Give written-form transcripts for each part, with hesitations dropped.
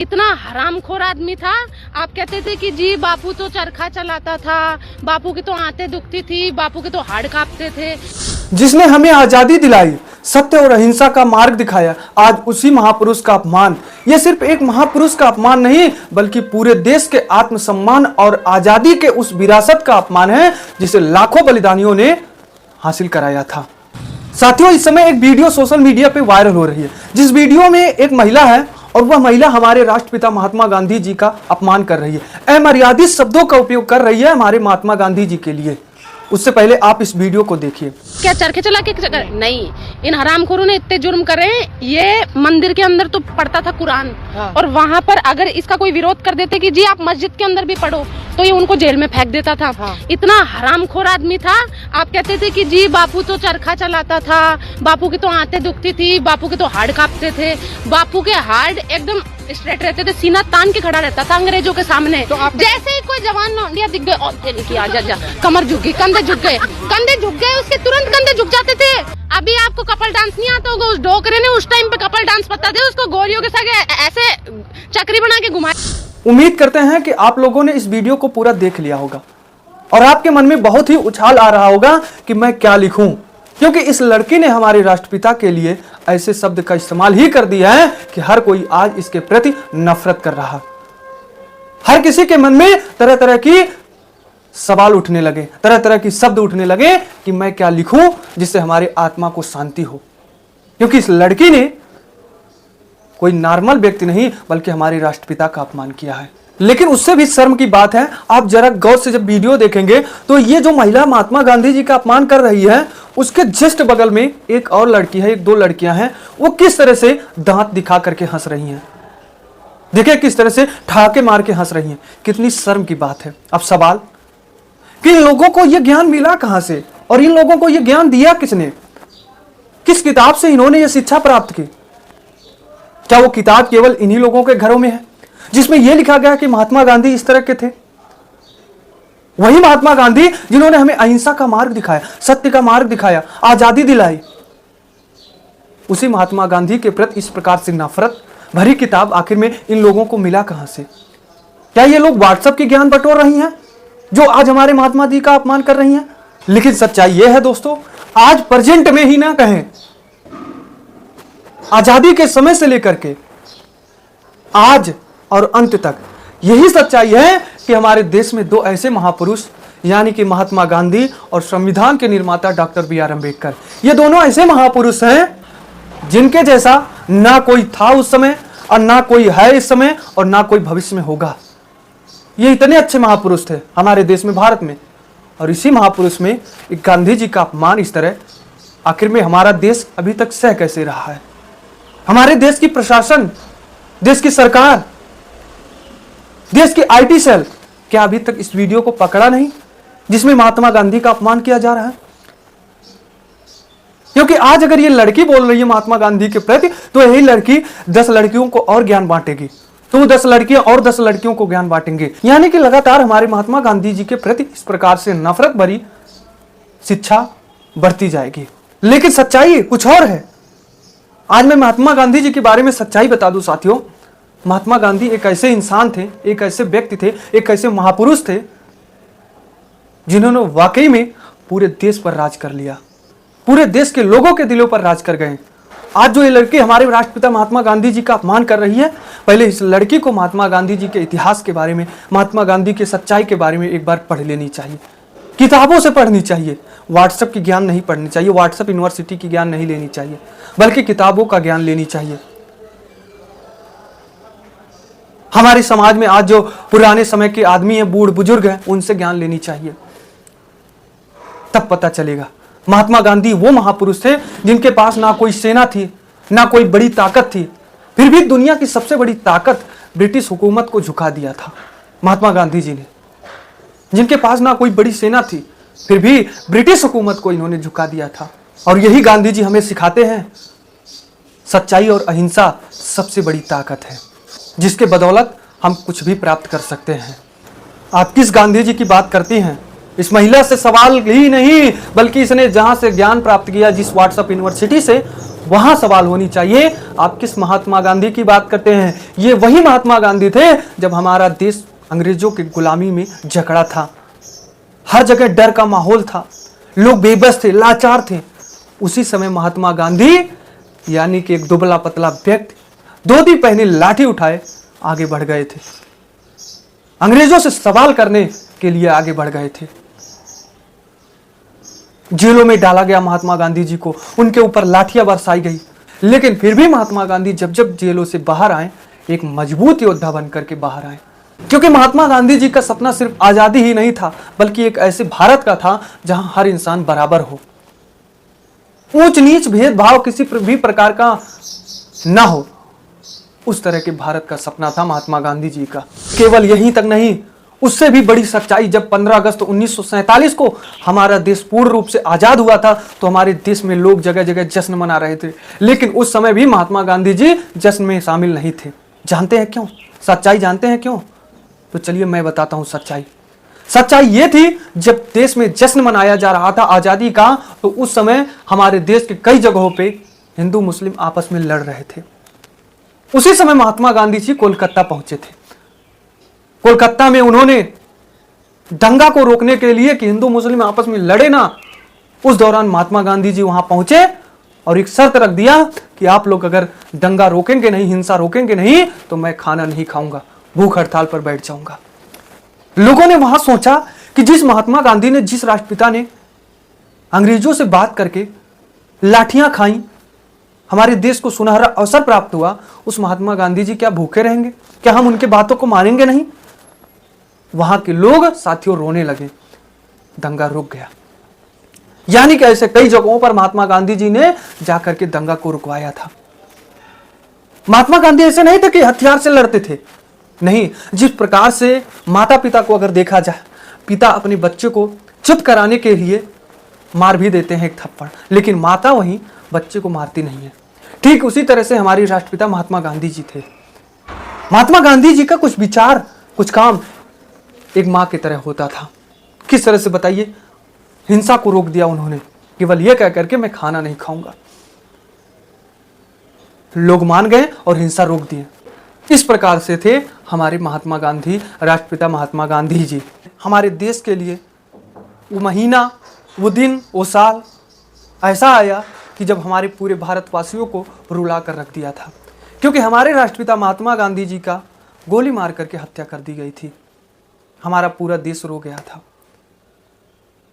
इतना हरामखोर आदमी था। आप कहते थे कि जी बापू तो चरखा चलाता था, बापू की तो आंतें दुखती थी, बापू के तो हाड़ कांपते थे। जिसने हमें आजादी दिलाई, सत्य और अहिंसा का मार्ग दिखाया, आज उसी महापुरुष का अपमान। यह सिर्फ एक महापुरुष का अपमान नहीं, बल्कि पूरे देश के आत्मसम्मान और आजादी के उस विरासत का अपमान है जिसे लाखों बलिदानियों ने हासिल कराया था। साथियों, इस समय एक वीडियो सोशल मीडिया पे वायरल हो रही है, जिस वीडियो में एक महिला है और वह महिला हमारे राष्ट्रपिता महात्मा गांधी जी का अपमान कर रही है, अमर्यादित शब्दों का उपयोग कर रही है हमारे महात्मा गांधी जी के लिए। उससे पहले आप इस वीडियो को देखिए। क्या चरखे चला के नहीं, इन हरामखोरों ने इतने जुर्म करे। ये मंदिर के अंदर तो पढ़ता था कुरान, और वहाँ पर अगर इसका कोई विरोध कर देते कि जी आप मस्जिद के अंदर भी पढ़ो, तो ये उनको जेल में फेंक देता था। इतना हरामखोर आदमी था। आप कहते थे कि जी बापू तो चरखा चलाता था, बापू की तो आंतें दुखती थी, बापू के तो हाड़ कांपते थे। बापू के हाड़ एकदम स्ट्रेट रहते थे, सीना तान के खड़ा रहता था अंग्रेजों के सामने। तो जैसे ही कोई जवान लौंडिया दिख गए, आजा कमर झुक गई, कंधे झुक गए, उसके तुरंत कंधे झुक जाते थे। अभी आपको कपल डांस नहीं आता होगा, उस डोकरे ने उस टाइम पे कपल डांस पता थे, उसको गोरियों के साथ ऐसे चक्री बना के घुमाया। उम्मीद करते हैं कि आप लोगों ने इस वीडियो को पूरा देख लिया होगा और आपके मन में बहुत ही उछाल आ रहा होगा कि मैं क्या लिखूं, क्योंकि इस लड़की ने हमारे राष्ट्रपिता के लिए ऐसे शब्द का इस्तेमाल ही कर दिया है कि हर कोई आज इसके प्रति नफरत कर रहा। हर किसी के मन में तरह तरह की सवाल उठने लगे, तरह तरह की शब्द उठने लगे कि मैं क्या लिखूं जिससे हमारे आत्मा को शांति हो, क्योंकि इस लड़की ने कोई नॉर्मल व्यक्ति नहीं बल्कि हमारे राष्ट्रपिता का अपमान किया है। लेकिन उससे भी शर्म की बात है, आप जरा गौर से जब वीडियो देखेंगे तो ये जो महिला महात्मा गांधी जी का अपमान कर रही है, उसके जस्ट बगल में एक और लड़की है, एक दो लड़कियां हैं, वो किस तरह से दांत दिखा करके हंस रही हैं। देखिए किस तरह से ठहाके मार के हंस रही हैं। कितनी शर्म की बात है। अब सवाल कि इन लोगों को यह ज्ञान मिला कहां से, और इन लोगों को यह ज्ञान दिया किसने? किस किताब से इन्होंने यह शिक्षा प्राप्त की? क्या वो किताब केवल इन्हीं लोगों के घरों में है जिसमें यह लिखा गया कि महात्मा गांधी इस तरह के थे? वही महात्मा गांधी जिन्होंने हमें अहिंसा का मार्ग दिखाया, सत्य का मार्ग दिखाया, आजादी दिलाई, उसी महात्मा गांधी के प्रति इस प्रकार से नफरत भरी किताब आखिर में इन लोगों को मिला कहां से? क्या ये लोग व्हाट्सएप की ज्ञान बटोर रही हैं जो आज हमारे महात्मा जी का अपमान कर रही हैं? लेकिन सच्चाई यह है दोस्तों, आज प्रेजेंट में ही ना कहें, आजादी के समय से लेकर के आज और अंत तक यही सच्चाई है कि हमारे देश में दो ऐसे महापुरुष यानी कि महात्मा गांधी और संविधान के निर्माता डॉक्टर बी.आर. अम्बेडकर, ये दोनों ऐसे महापुरुष हैं जिनके जैसा ना कोई था उस समय और ना कोई है इस समय और ना कोई भविष्य में होगा। ये इतने अच्छे महापुरुष थे हमारे देश में, भारत में, और इसी महापुरुष में एक गांधी जी का अपमान इस तरह, आखिर में हमारा देश अभी तक सह कैसे रहा है? हमारे देश की प्रशासन, देश की सरकार, देश की आईटी सेल क्या अभी तक इस वीडियो को पकड़ा नहीं जिसमें महात्मा गांधी का अपमान किया जा रहा है? क्योंकि आज अगर ये लड़की बोल रही है महात्मा गांधी के प्रति, तो यही लड़की 10 लड़कियों को और ज्ञान बांटेगी, तो 10 लड़कियां और 10 लड़कियों को ज्ञान बांटेंगे, यानी कि लगातार हमारे महात्मा गांधी जी के प्रति इस प्रकार से नफरत भरी शिक्षा बढ़ती जाएगी। लेकिन सच्चाई कुछ और है। आज मैं महात्मा गांधी जी के बारे में सच्चाई बता दूं साथियों। महात्मा गांधी एक ऐसे इंसान थे, एक ऐसे व्यक्ति थे, एक ऐसे महापुरुष थे जिन्होंने वाकई में पूरे देश पर राज कर लिया, पूरे देश के लोगों के दिलों पर राज कर गए। आज जो ये लड़की हमारे राष्ट्रपिता महात्मा गांधी जी का अपमान कर रही है, पहले इस लड़की को महात्मा गांधी जी के इतिहास के बारे में, महात्मा गांधी की सच्चाई के बारे में एक बार पढ़ लेनी चाहिए, किताबों से पढ़नी चाहिए। व्हाट्सएप की ज्ञान नहीं पढ़नी चाहिए, व्हाट्सएप यूनिवर्सिटी की ज्ञान नहीं लेनी चाहिए, बल्कि किताबों का ज्ञान लेनी चाहिए। हमारे समाज में आज जो पुराने समय के आदमी हैं, बूढ़ बुजुर्ग हैं, उनसे ज्ञान लेनी चाहिए, तब पता चलेगा। महात्मा गांधी वो महापुरुष थे जिनके पास ना कोई सेना थी, ना कोई बड़ी ताकत थी, फिर भी दुनिया की सबसे बड़ी ताकत ब्रिटिश हुकूमत को झुका दिया था महात्मा गांधी जी ने। जिनके पास ना कोई बड़ी सेना थी, फिर भी ब्रिटिश हुकूमत को इन्होंने झुका दिया था। और यही गांधी जी हमें सिखाते हैं, सच्चाई और अहिंसा सबसे बड़ी ताकत है जिसके बदौलत हम कुछ भी प्राप्त कर सकते हैं। आप किस गांधी जी की बात करती हैं? इस महिला से सवाल ही नहीं, बल्कि इसने जहां से ज्ञान प्राप्त किया, जिस व्हाट्सएप यूनिवर्सिटी से, वहां सवाल होनी चाहिए आप किस महात्मा गांधी की बात करते हैं। ये वही महात्मा गांधी थे जब हमारा देश अंग्रेजों की गुलामी में जकड़ा था, हर जगह डर का माहौल था, लोग बेबस थे, लाचार थे। उसी समय महात्मा गांधी यानी कि एक दुबला पतला व्यक्ति धोती पहने लाठी उठाए आगे बढ़ गए थे, अंग्रेजों से सवाल करने के लिए आगे बढ़ गए थे। जेलों में डाला गया महात्मा गांधी जी को, उनके ऊपर लाठियां बरसाई गई, लेकिन फिर भी महात्मा गांधी जब जब जेलों से बाहर आए एक मजबूत योद्धा बनकर के बाहर आए। क्योंकि महात्मा गांधी जी का सपना सिर्फ आजादी ही नहीं था, बल्कि एक ऐसे भारत का था जहां हर इंसान बराबर हो, ऊंच नीच भेदभाव किसी भी प्रकार का ना हो। उस तरह के भारत का सपना था महात्मा गांधी जी का। केवल यहीं तक नहीं, उससे भी बड़ी सच्चाई, जब 15 अगस्त 1947 को हमारा देश पूर्ण रूप से आजाद हुआ था तो हमारे देश में लोग जगह जगह जश्न मना रहे थे, लेकिन उस समय भी महात्मा गांधी जी जश्न में शामिल नहीं थे। जानते हैं क्यों? सच्चाई जानते हैं क्यों? तो चलिए मैं बताता हूं सच्चाई। सच्चाई ये थी, जब देश में जश्न मनाया जा रहा था आजादी का, तो उस समय हमारे देश के कई जगहों पे हिंदू मुस्लिम आपस में लड़ रहे थे। उसी समय महात्मा गांधी जी कोलकाता पहुंचे थे। कोलकाता में उन्होंने दंगा को रोकने के लिए कि हिंदू मुस्लिम आपस में लड़े ना, उस दौरान महात्मा गांधी जी वहां पहुंचे और एक शर्त रख दिया कि आप लोग अगर दंगा रोकेंगे नहीं, हिंसा रोकेंगे नहीं, तो मैं खाना नहीं खाऊंगा, भूख हड़ताल पर बैठ जाऊंगा। लोगों ने वहां सोचा कि जिस महात्मा गांधी ने, जिस राष्ट्रपिता ने अंग्रेजों से बात करके लाठियां खाई, हमारे देश को सुनहरा अवसर प्राप्त हुआ, उस महात्मा गांधी जी क्या भूखे रहेंगे? क्या हम उनके बातों को मानेंगे नहीं? वहां के लोग साथियों रोने लगे, दंगा रुक गया। यानी कि ऐसे कई जगहों पर महात्मा गांधी जी ने जाकर के दंगा को रुकवाया था। महात्मा गांधी ऐसे नहीं थे कि हथियार से लड़ते थे, नहीं। जिस प्रकार से माता पिता को अगर देखा जाए, पिता अपने बच्चे को चुप कराने के लिए मार भी देते हैं एक थप्पड़, लेकिन माता वहीं बच्चे को मारती नहीं है। ठीक उसी तरह से हमारे राष्ट्रपिता महात्मा गांधी जी थे। महात्मा गांधी जी का कुछ विचार, कुछ काम एक मां की तरह होता था। किस तरह से बताइए? हिंसा को रोक दिया उन्होंने, केवल यह कहकर के मैं खाना नहीं खाऊंगा। लोग मान गए और हिंसा रोक दिए। इस प्रकार से थे हमारे महात्मा गांधी, राष्ट्रपिता महात्मा गांधी जी। हमारे देश के लिए वो महीना, वो दिन, वो साल ऐसा आया कि जब हमारे पूरे भारतवासियों को रुला कर रख दिया था, क्योंकि हमारे राष्ट्रपिता महात्मा गांधी जी का गोली मार करके हत्या कर दी गई थी। हमारा पूरा देश रो गया था।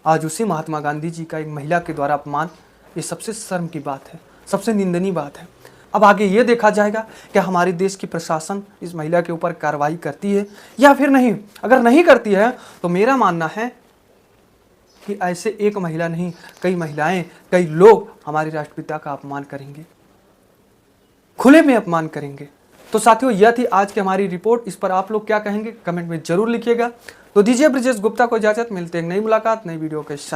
आज उसी महात्मा गांधी जी का एक महिला के द्वारा अपमान, ये सबसे शर्म की बात है, सबसे निंदनीय बात है। अब आगे ये देखा जाएगा कि हमारे देश की प्रशासन इस महिला के ऊपर कार्रवाई करती है या फिर नहीं। अगर नहीं करती है तो मेरा मानना है कि ऐसे एक महिला नहीं, कई महिलाएं, कई लोग हमारे राष्ट्रपिता का अपमान करेंगे, खुले में अपमान करेंगे। तो साथियों, यह थी आज की हमारी रिपोर्ट। इस पर आप लोग क्या कहेंगे कमेंट में जरूर लिखिएगा। तो दीजिए ब्रिजेश गुप्ता को इजाजत, मिलते हैं नई मुलाकात नई वीडियो के साथ।